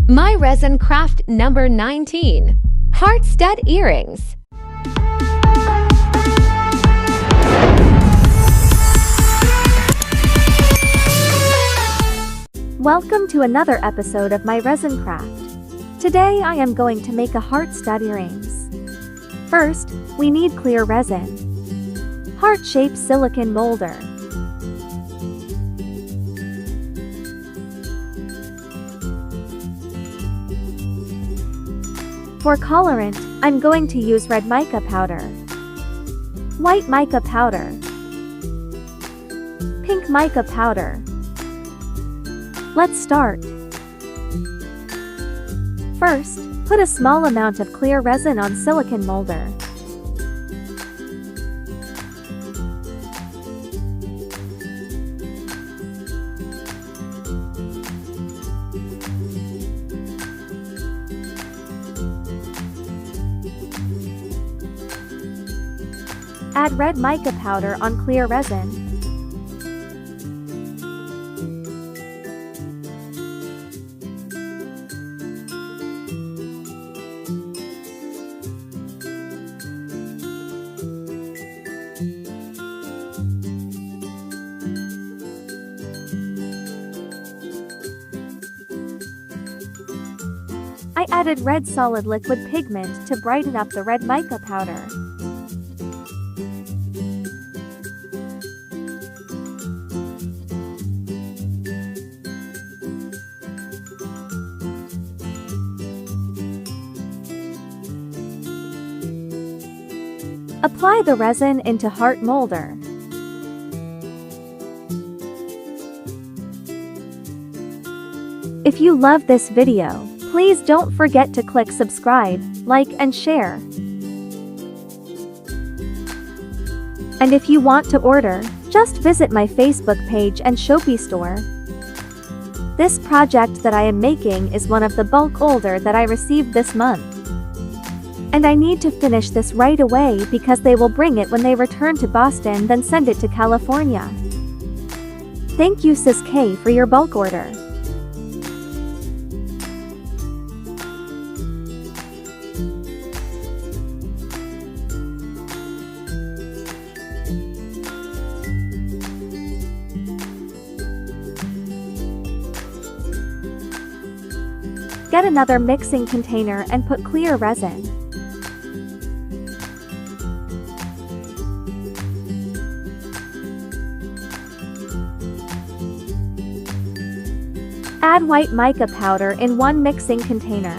My resin craft number 19. Heart stud earrings. Welcome to another episode of my resin craft. Today I am going to make a heart stud earrings. First, we need clear resin. Heart-shaped silicone molder. For colorant, I'm going to use red mica powder, white mica powder, pink mica powder. Let's start. First, put a small amount of clear resin on silicone molder. Add red mica powder on clear resin. I added red solid liquid pigment to brighten up the red mica powder. Apply the resin into heart molder. If you love this video, please don't forget to click subscribe, like and share. And if you want to order, just visit my Facebook page and Shopee store. This project that I am making is one of the bulk order that I received this month. And I need to finish this right away because they will bring it when they return to Boston, then send it to California. Thank you Sis K for your bulk order. Get another mixing container and put clear resin. Add white mica powder in one mixing container.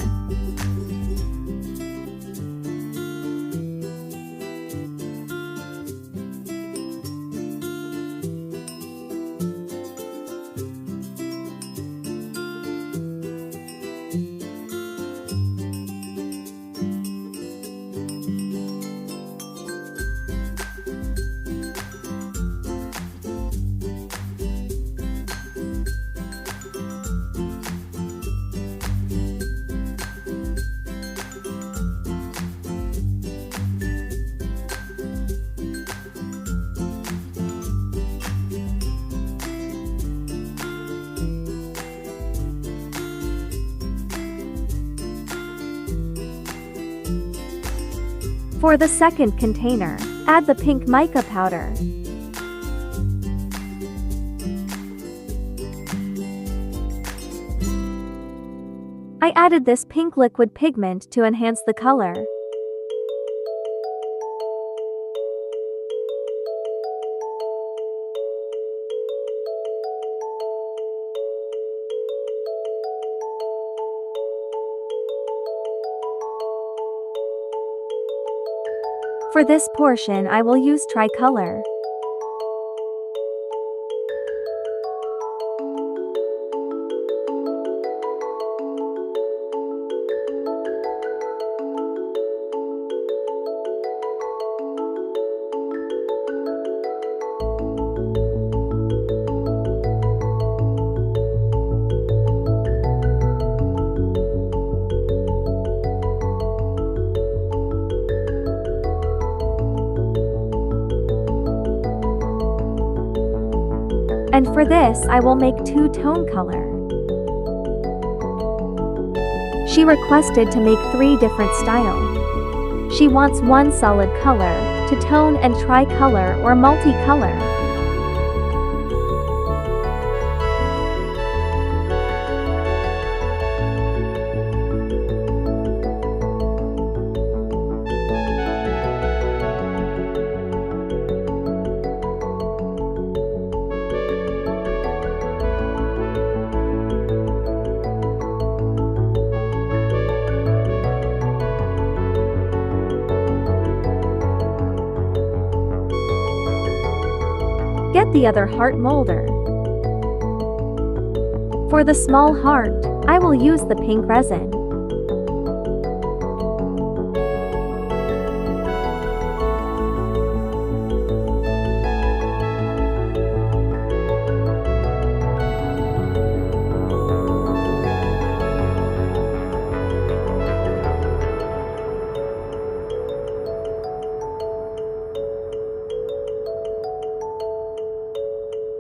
For the second container, add the pink mica powder. I added this pink liquid pigment to enhance the color. For this portion I will use tricolor. And for this I will make two-tone color. She requested to make 3 different styles. She wants one solid color, two-tone and tri-color or multi-color. Get the other heart molder. For the small heart, I will use the pink resin.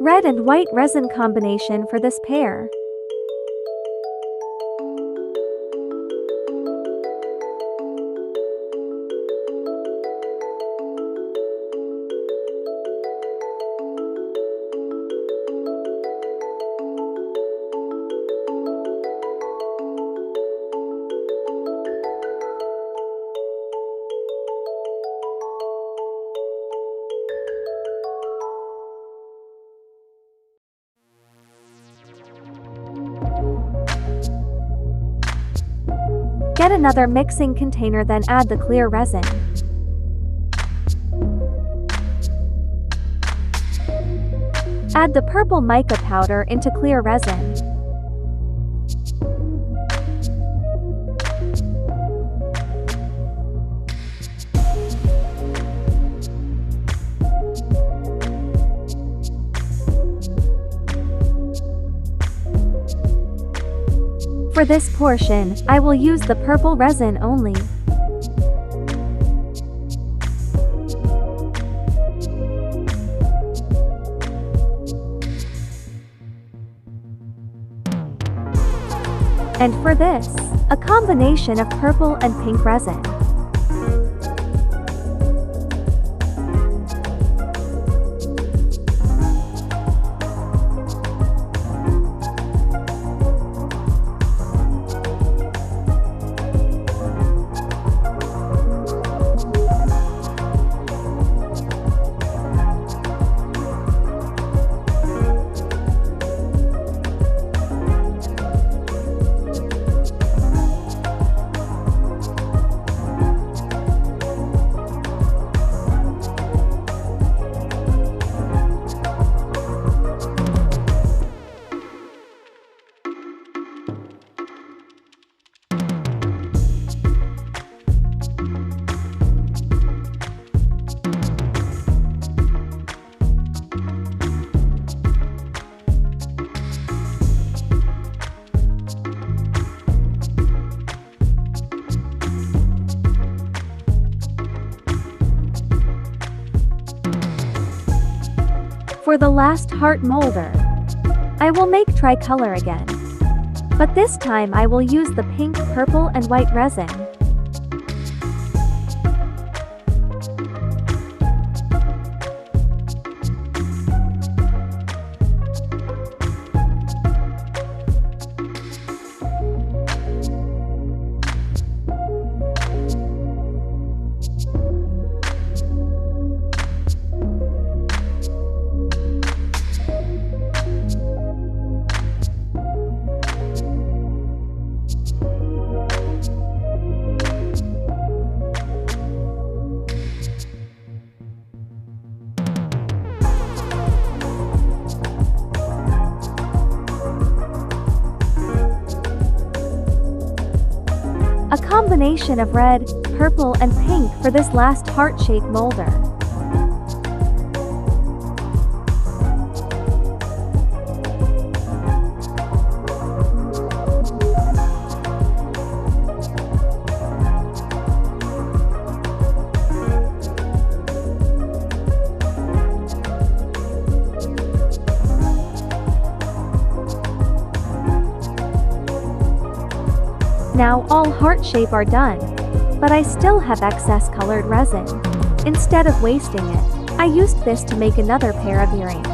Red and white resin combination for this pair. Get another mixing container, then add the clear resin. Add the purple mica powder into clear resin. For this portion, I will use the purple resin only. And for this, a combination of purple and pink resin. For the last heart molder, I will make tricolor again. But this time I will use the pink, purple and white resin. A combination of red, purple and pink for this last heart-shaped molder. Now all heart shape are done. But I still have excess colored resin. Instead of wasting it, I used this to make another pair of earrings.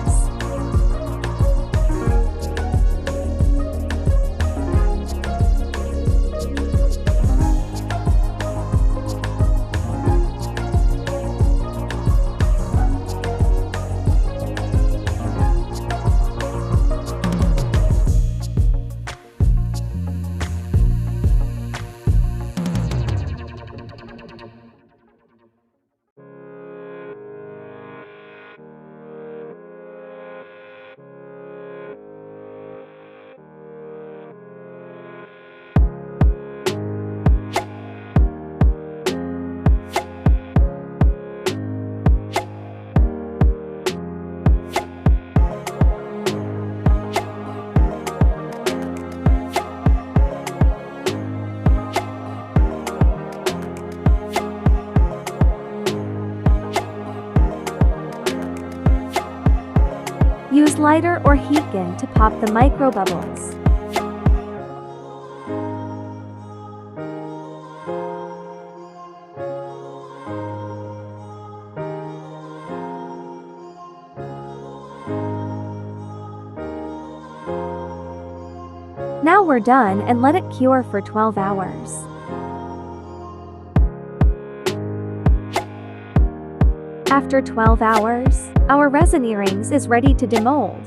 Use lighter or heat gun to pop the micro bubbles. Now we're done and let it cure for 12 hours. After 12 hours, our resin earrings is ready to demold.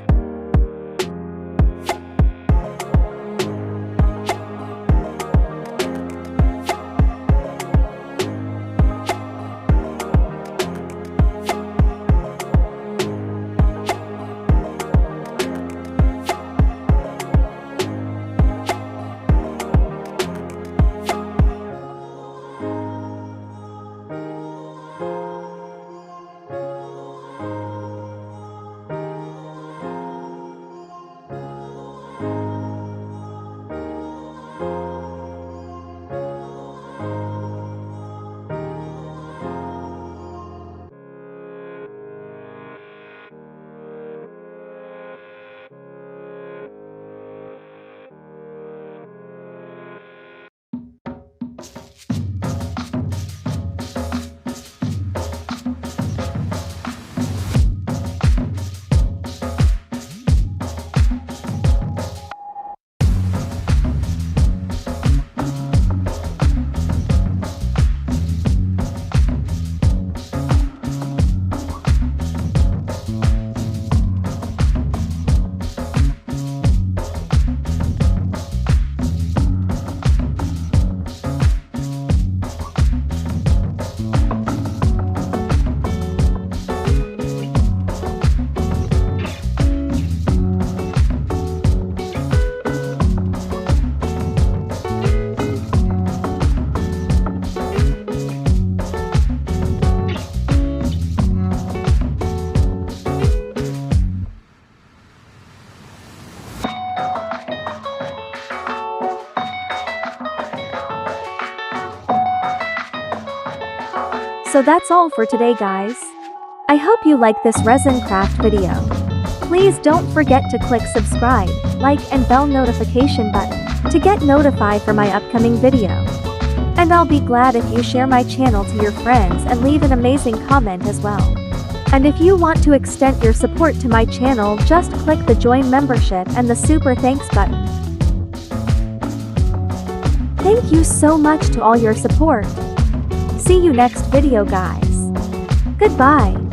So that's all for today, guys. I hope you like this resin craft video. Please don't forget to click subscribe, like and bell notification button to get notified for my upcoming video. And I'll be glad if you share my channel to your friends and leave an amazing comment as well. And if you want to extend your support to my channel, just click the join membership and the super thanks button. Thank you so much to all your support. See you next video, guys. Goodbye.